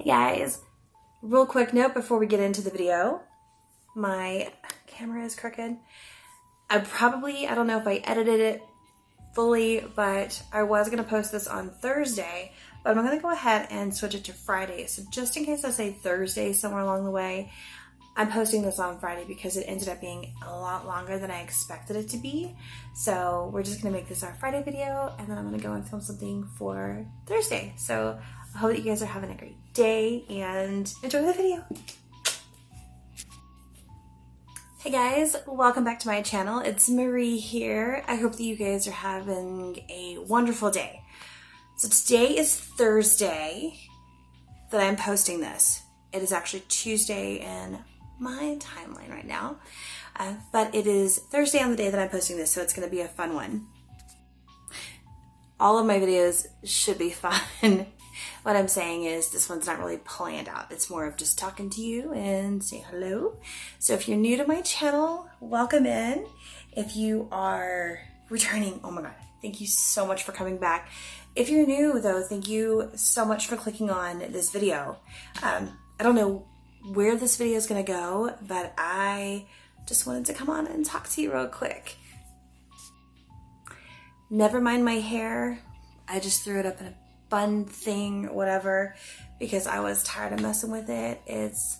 Hey guys, real quick note before we get into the video. My camera is crooked. I don't know if I edited it fully, but I was gonna post this on Thursday, but I'm gonna go ahead and switch it to Friday. So just in case I say Thursday somewhere along the way, I'm posting this on Friday because it ended up being a lot longer than I expected it to be. So we're just gonna make this our Friday video, and then I'm gonna go and film something for Thursday. So I hope that you guys are having a great day and enjoy the video. Hey guys, welcome back to my channel. It's Marie here. I hope that you guys are having a wonderful day. So today is Thursday that I'm posting this. It is actually Tuesday in my timeline right now, but it is Thursday on the day that I'm posting this, so it's going to be a fun one. All of my videos should be fun. What I'm saying is this one's not really planned out. It's more of just talking to you and say hello. So if you're new to my channel, welcome in. If you are returning, oh my God, thank you so much for coming back. If you're new though, thank you so much for clicking on this video. I don't know where this video is gonna go, but I just wanted to come on and talk to you real quick. Never mind my hair. I just threw it up in a bun thing or whatever because I was tired of messing with it. It's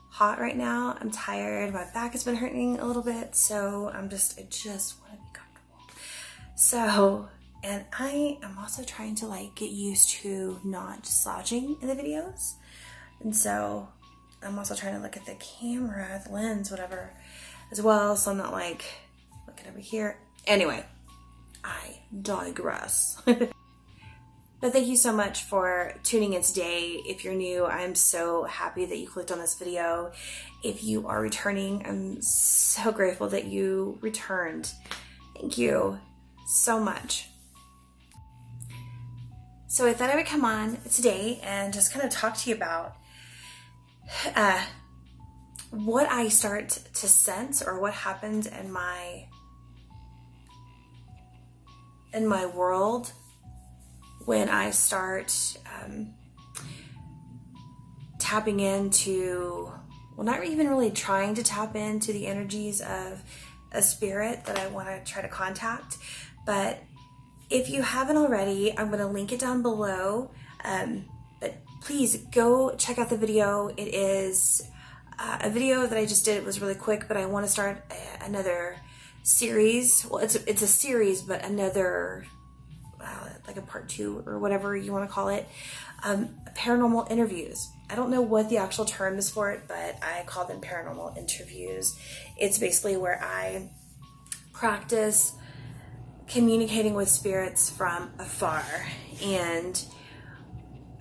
hot right now. I'm tired. My back has been hurting a little bit, so I just want to be comfortable. So, and I am also trying to get used to not slouching in the videos, and so I'm also trying to look at the camera, the lens, whatever, as well, so I'm not looking over here. Anyway, I digress. But thank you so much for tuning in today. If you're new, I'm so happy that you clicked on this video. If you are returning, I'm so grateful that you returned. Thank you so much. So I thought I would come on today and just kind of talk to you about what I start to sense or what happens in my world when I start tapping into, well, not even really trying to tap into the energies of a spirit that I want to try to contact. But if you haven't already, I'm going to link it down below. But please go check out the video. It is a video that I just did. It was really quick, but I want to start another series. Well, it's a series, but another, like a part 2 or whatever you want to call it, paranormal interviews. I don't know what the actual term is for it, but I call them paranormal interviews. It's basically where I practice communicating with spirits from afar. And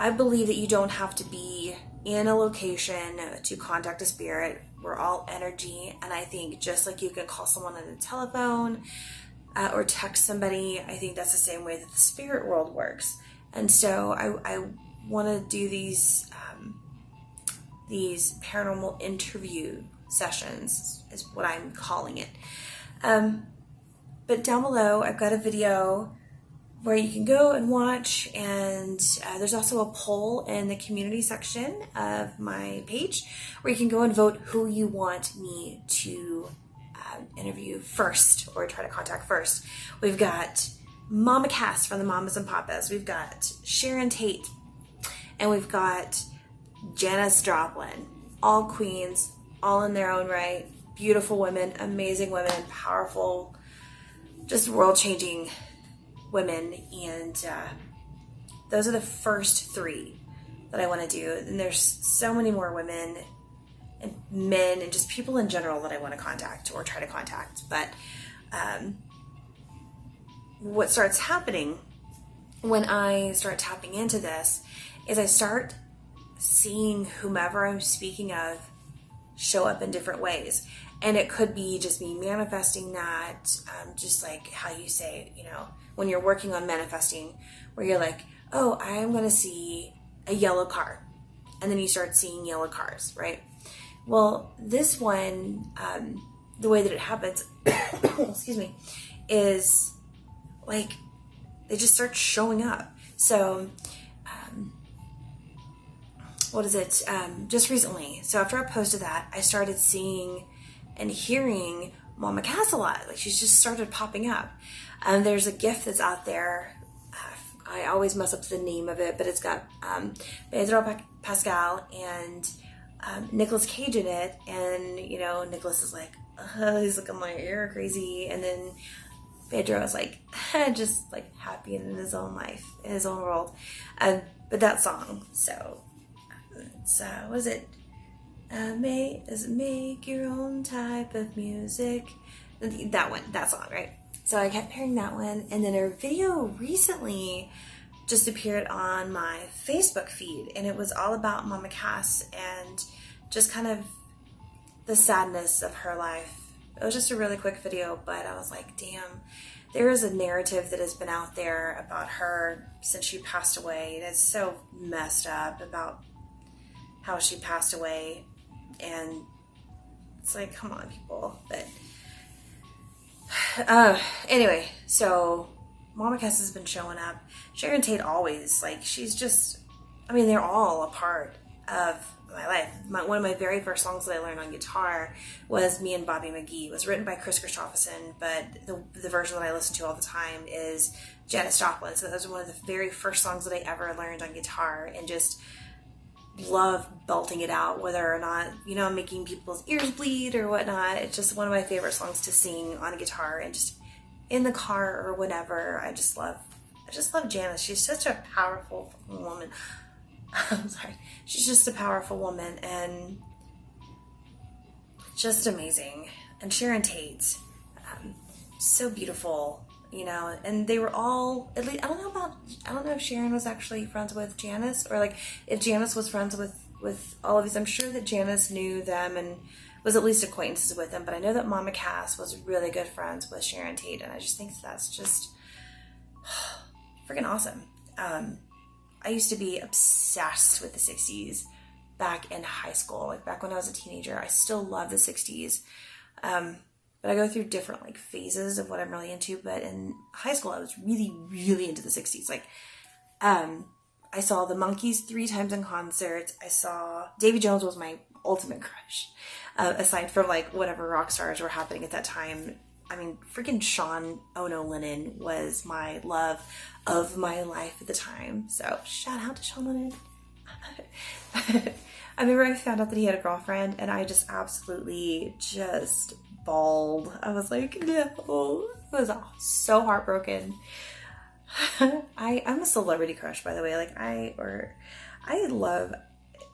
I believe that you don't have to be in a location to contact a spirit. We're all energy. And I think just like you can call someone on the telephone, or text somebody, I think that's the same way that the spirit world works. And so I want to do these paranormal interview sessions is what I'm calling it. But down below, I've got a video where you can go and watch, and there's also a poll in the community section of my page where you can go and vote who you want me to interview first or try to contact first. We've got Mama Cass from the Mamas and Papas. We've got Sharon Tate, and we've got Janice Joplin. All queens, all in their own right. Beautiful women, amazing women, powerful, just world-changing women. And those are the first 3 that I want to do. And there's so many more women and men and just people in general that I want to contact or try to contact. But what starts happening when I start tapping into this is I start seeing whomever I'm speaking of show up in different ways. And it could be just me manifesting that, just like how you say, when you're working on manifesting, where you're like, oh, I'm going to see a yellow car. And then you start seeing yellow cars, right? Well, this one, the way that it happens, excuse me, is they just start showing up. So just recently. So after I posted that, I started seeing and hearing Mama Cass a lot. Like, she's just started popping up. There's a GIF that's out there. I always mess up the name of it, but it's got Pedro Pascal and Nicolas Cage in it. And, you know, Nicolas is like, he's looking like, you're crazy. And then Pedro is like, just like happy in his own life, in his own world. But that song, so it's, what is it? Make your own type of music. That one, that song, right? So I kept hearing that one, and then a video recently just appeared on my Facebook feed, and it was all about Mama Cass and just kind of the sadness of her life. It was just a really quick video, but I was like, damn, there is a narrative that has been out there about her since she passed away, and it's so messed up about how she passed away. And it's like, come on, people. But anyway, so Mama Cass has been showing up. Sharon Tate always, like, she's just, I mean, they're all a part of my life. One of my very first songs that I learned on guitar was Me and Bobby McGee. It was written by Chris Christopherson, but the version that I listen to all the time is Janis Joplin. So that was one of the very first songs that I ever learned on guitar, and just love belting it out, whether or not, you know, making people's ears bleed or whatnot. It's just one of my favorite songs to sing on a guitar, and just in the car or whatever. I just love Janis. She's such a powerful woman. I'm sorry. She's just a powerful woman and just amazing. And Sharon Tate, so beautiful, you know. And they were all, at least, I don't know if Sharon was actually friends with Janis, or like if Janis was friends with all of these. I'm sure that Janis knew them and was at least acquaintances with them, but I know that Mama Cass was really good friends with Sharon Tate, and I just think that's just freaking awesome. I used to be obsessed with the 60s back in high school, like back when I was a teenager. I still love the 60s. But I go through different like phases of what I'm really into. But in high school, I was really, really into the 60s. Like, I saw the Monkees 3 times in concert. I saw Davy Jones was my ultimate crush. Aside from like whatever rock stars were happening at that time. I mean, freaking Sean Ono Lennon was my love of my life at the time. So shout out to Sean Lennon. I remember I found out that he had a girlfriend, and I just absolutely just bawled. I was like, no. I was so heartbroken. I'm a celebrity crush, by the way. Like, I love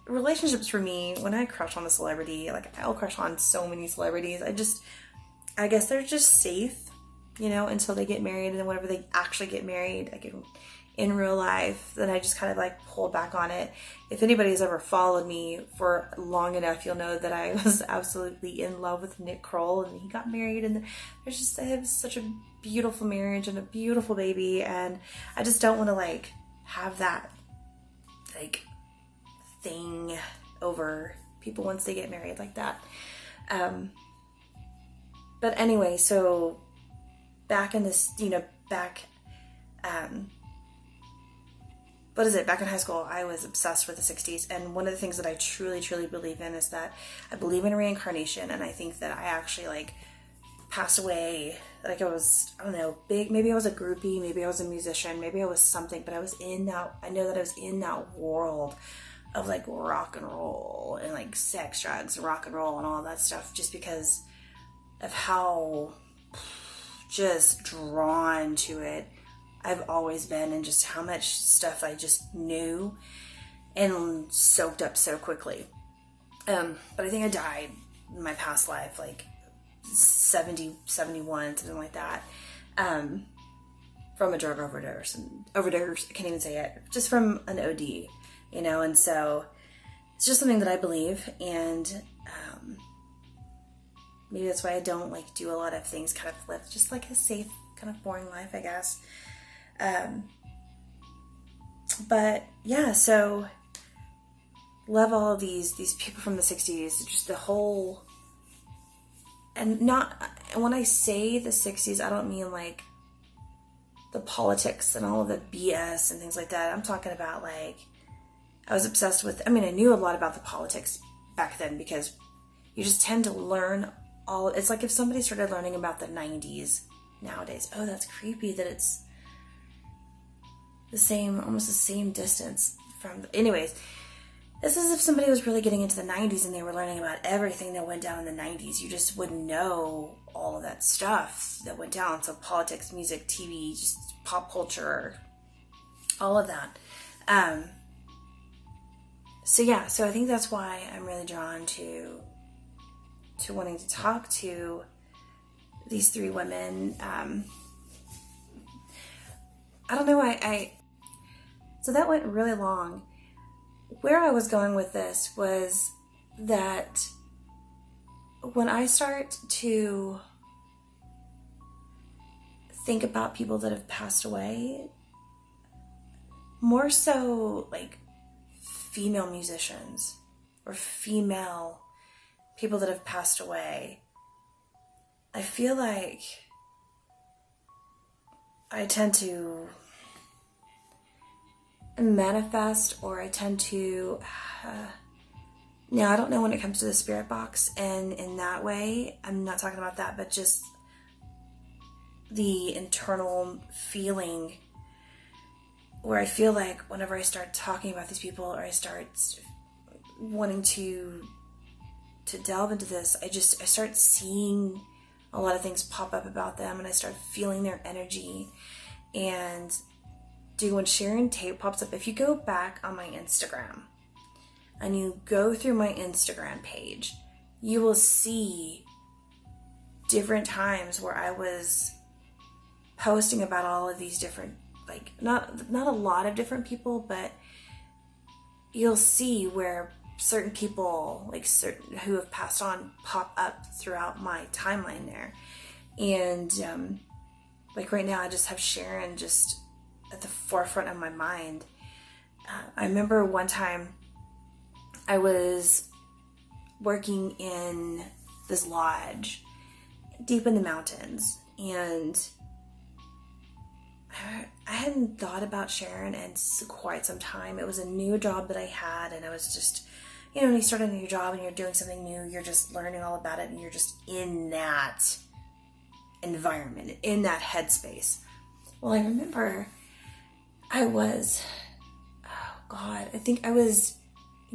relationships. For me, when I crush on a celebrity, like, I'll crush on so many celebrities. I guess they're just safe, you know, until they get married, and then whenever they actually get married, like in real life, then I just kind of like pull back on it. If anybody's ever followed me for long enough, you'll know that I was absolutely in love with Nick Kroll, and he got married, and they have such a beautiful marriage and a beautiful baby, and I just don't want to like have that like thing over people once they get married like that. But anyway, so back in this, you know, back in high school, I was obsessed with the 60s. And one of the things that I truly, truly believe in is that I believe in reincarnation. And I think that I actually like passed away. Like, I was, I don't know, big, maybe I was a groupie, maybe I was a musician, maybe I was something, but I was in that, I know that I was in that world of like rock and roll and like sex, drugs, rock and roll and all that stuff, just because of how just drawn to it I've always been, and just how much stuff I just knew and soaked up so quickly. But I think I died in my past life, like 70, 71, something like that, from a drug overdose, I can't even say it, just from an OD, you know. And so it's just something that I believe, and maybe that's why I don't like do a lot of things, kind of live just like a safe, kind of boring life, I guess. But yeah, so love all of these people from the 60s, just the whole, and when I say the 60s, I don't mean like the politics and all of the BS and things like that. I'm talking about like I was obsessed with, I mean, I knew a lot about the politics back then because you just tend to learn all, it's like if somebody started learning about the 90s nowadays, oh, that's creepy that it's the same, almost the same distance from, anyways, this is if somebody was really getting into the 90s and they were learning about everything that went down in the 90s. You just wouldn't know all of that stuff that went down. So politics, music, TV, just pop culture, all of that. So I think that's why I'm really drawn to wanting to talk to these three women. I don't know, so that went really long. Where I was going with this was that when I start to think about people that have passed away, more so like female musicians or female people that have passed away, I feel like I tend to manifest, or I tend to now I don't know when it comes to the spirit box, and in that way I'm not talking about that, but just the internal feeling where I feel like whenever I start talking about these people, or I start wanting to delve into this, I start seeing a lot of things pop up about them, and I start feeling their energy. And when Sharon Tate pops up, if you go back on my Instagram and you go through my Instagram page, you will see different times where I was posting about all of these different, like, not a lot of different people, but you'll see where certain people, like certain who have passed on, pop up throughout my timeline there. And like right now I just have Sharon just at the forefront of my mind. I remember one time I was working in this lodge deep in the mountains, and I hadn't thought about Sharon in quite some time. It was a new job that I had, and I was just, when you start a new job and you're doing something new, you're just learning all about it, and you're just in that environment, in that headspace. Well, I remember I was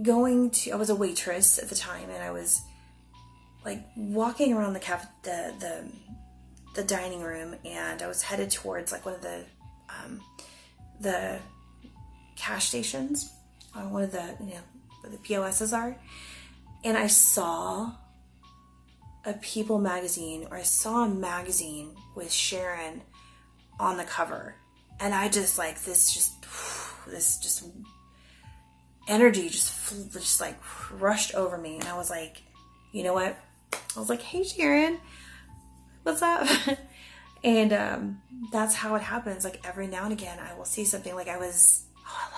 a waitress at the time, and I was like walking around the dining room, and I was headed towards like one of the cash stations, one of the, where the POSs are, and I saw a People magazine, or I saw a magazine with Sharon on the cover. And I just like, this energy just like rushed over me. And I was like, you know what? I was like, hey Sharon, what's up? And that's how it happens. Like every now and again, I will see something. Like I love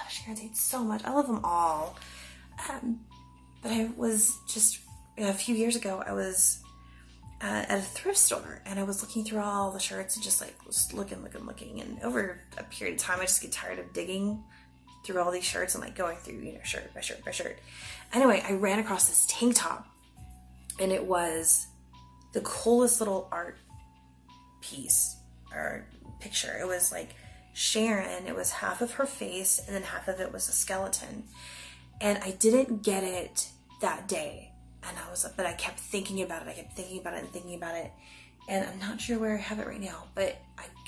Sharon Tate so much. I love them all. But I was just, a few years ago, I was at a thrift store, and I was looking through all the shirts and just looking. And over a period of time, I just get tired of digging through all these shirts and like going through, shirt by shirt by shirt. Anyway, I ran across this tank top, and it was the coolest little art piece or picture. It was like Sharon, it was half of her face and then half of it was a skeleton. And I didn't get it that day. And but I kept thinking about it. And I'm not sure where I have it right now, but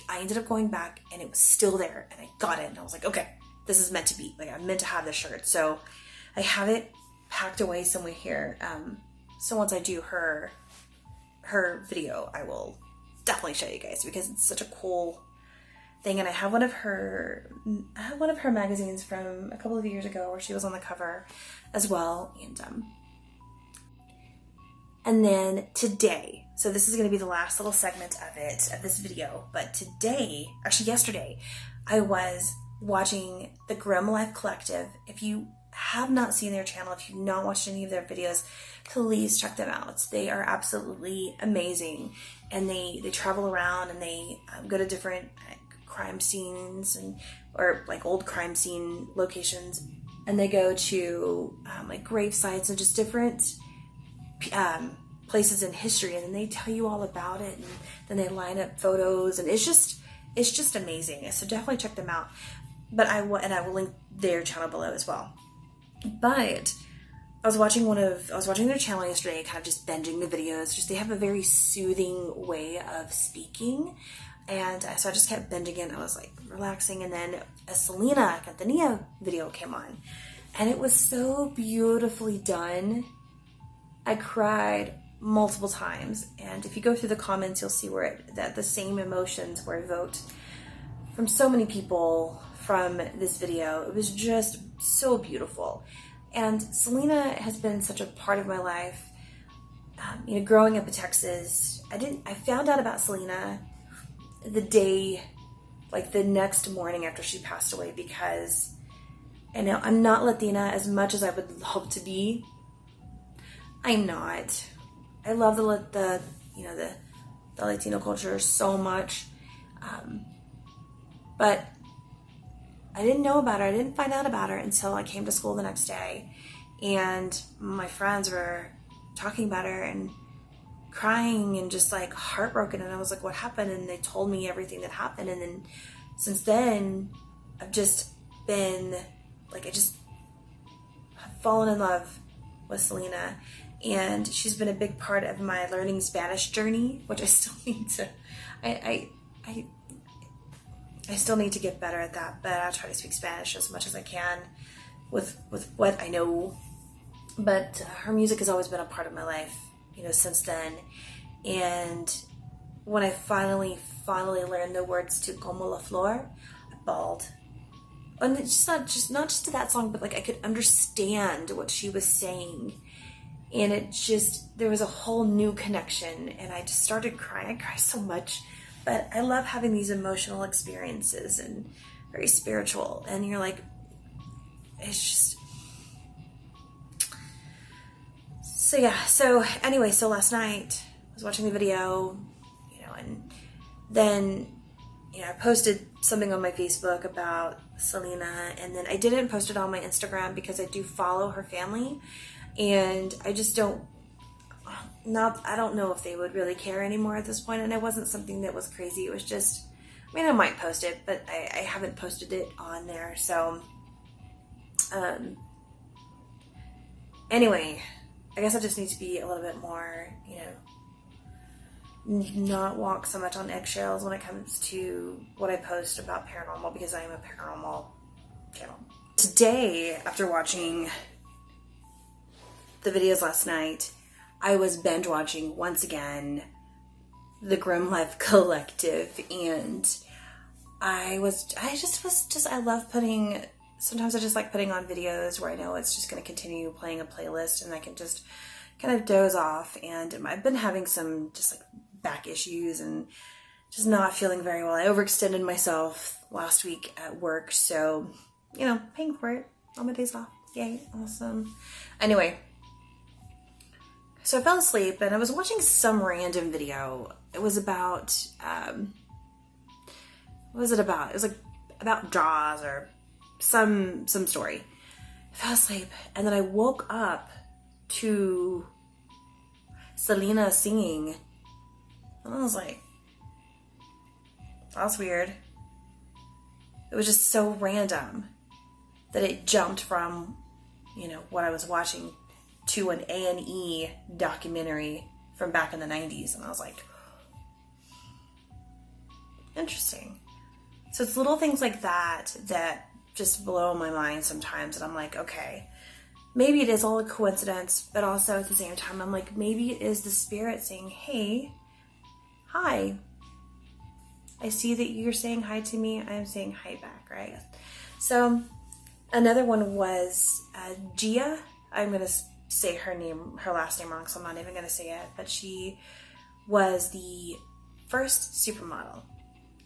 I ended up going back, and it was still there, and I got it, and I was like, okay, this is meant to be. Like, I'm meant to have this shirt. So I have it packed away somewhere here. So once I do her video, I will definitely show you guys, because it's such a cool thing. And I have one of her magazines from a couple of years ago where she was on the cover as well. And then today, so this is going to be the last little segment of this video, but yesterday, I was watching the Grim Life Collective. If you have not seen their channel, if you've not watched any of their videos, please check them out. They are absolutely amazing, and they travel around, and they go to different crime scenes or like old crime scene locations and they go to like grave sites and just different places in history, and then they tell you all about it, and then they line up photos, and it's just amazing. So definitely check them out. But I will link their channel below as well. But I was watching their channel yesterday, kind of just binging the videos. Just they have a very soothing way of speaking, and so I just kept binging it. I was like relaxing, and then a Selena Cantanilla video came on, and it was so beautifully done. I cried multiple times, and if you go through the comments, you'll see that the same emotions were evoked from so many people from this video. It was just so beautiful. And Selena has been such a part of my life. Growing up in Texas, I found out about Selena the next morning after she passed away, because I know I'm not Latina as much as I would hope to be. I'm not. I love the Latino culture so much, but I didn't know about her. I didn't find out about her until I came to school the next day, and my friends were talking about her and crying and just like heartbroken, and I was like, what happened? And they told me everything that happened, and then since then I've just been like, I just have fallen in love with Selena, and she's been a big part of my learning Spanish journey, which I still need to I still need to get better at that, but I'll try to speak Spanish as much as I can with what I know. But her music has always been a part of my life, since then. And when I finally learned the words to Como la Flor, I bawled. And it's not just to that song, but like I could understand what she was saying. And there was a whole new connection, and I just started crying. I cry so much. But I love having these emotional experiences and very spiritual. And you're like, it's just... So yeah, so last night I was watching the video, and then, I posted something on my Facebook about Selena, and then I didn't post it on my Instagram because I do follow her family, and I just I don't know if they would really care anymore at this point, and it wasn't something that was crazy. It was just, I might post it, but I haven't posted it on there. So, anyway, I guess I just need to be a little bit more, not walk so much on eggshells when it comes to what I post about paranormal, because I am a paranormal channel. Today, after watching the videos last night, I was binge watching once again the Grim Life Collective, and I love sometimes I just like putting on videos where I know it's just going to continue playing a playlist, and I can just kind of doze off. And I've been having some just like back issues and just not feeling very well. I overextended myself last week at work, so paying for it on my days off. Yay, awesome. Anyway, so I fell asleep, and I was watching some random video. It was about, what was it about? It was like about Jaws or some story. I fell asleep, and then I woke up to Selena singing, and I was like, that's weird. It was just so random that it jumped from, what I was watching to an A&E documentary from back in the 90s. And I was like, interesting. So it's little things like that that just blow my mind sometimes. And I'm like, okay, maybe it is all a coincidence, but also at the same time, I'm like, maybe it is the spirit saying, hey, hi. I see that you're saying hi to me. I'm saying hi back, right? So another one was Gia. I'm going to say her last name wrong, so I'm not even going to say it. But she was the first supermodel.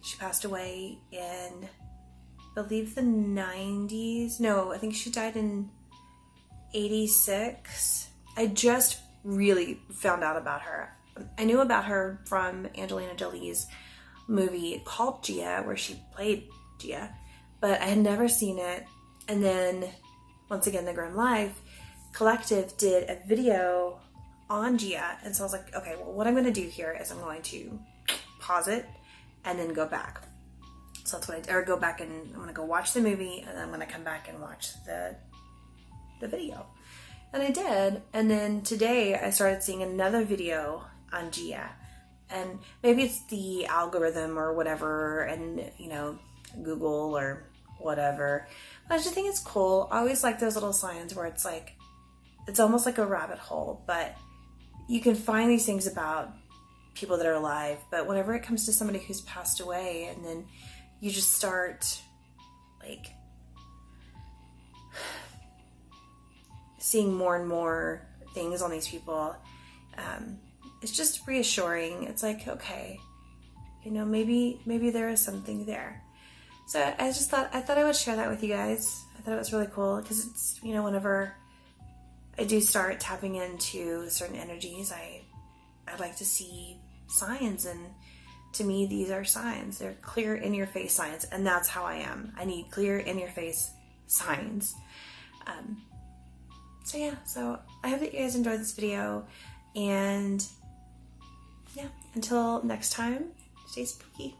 She passed away in, I believe, the 90s. No, I think she died in 86. I just really found out about her. I knew about her from Angelina Jolie's movie called Gia, where she played Gia, but I had never seen it. And then once again, the Grim Life Collective did a video on Gia. And so I was like, okay, well, what I'm going to do here is I'm going to pause it and then go back. So that's what I did. Or go back and I'm going to go watch the movie, and then I'm going to come back and watch the video. And I did. And then today I started seeing another video on Gia. And maybe it's the algorithm or whatever, and, you know, Google or whatever. But I just think it's cool. I always like those little signs where it's like, it's almost like a rabbit hole, but you can find these things about people that are alive. But whenever it comes to somebody who's passed away, and then you just start like seeing more and more things on these people, it's just reassuring. It's like, okay, you know, maybe there is something there. So I thought I would share that with you guys. I thought it was really cool because it's, you know, whenever I do start tapping into certain energies, I'd like to see signs, and to me, these are signs. They're clear in your face signs, and that's how I am. I need clear in your face signs. So yeah, so I hope that you guys enjoyed this video, and yeah, until next time, stay spooky.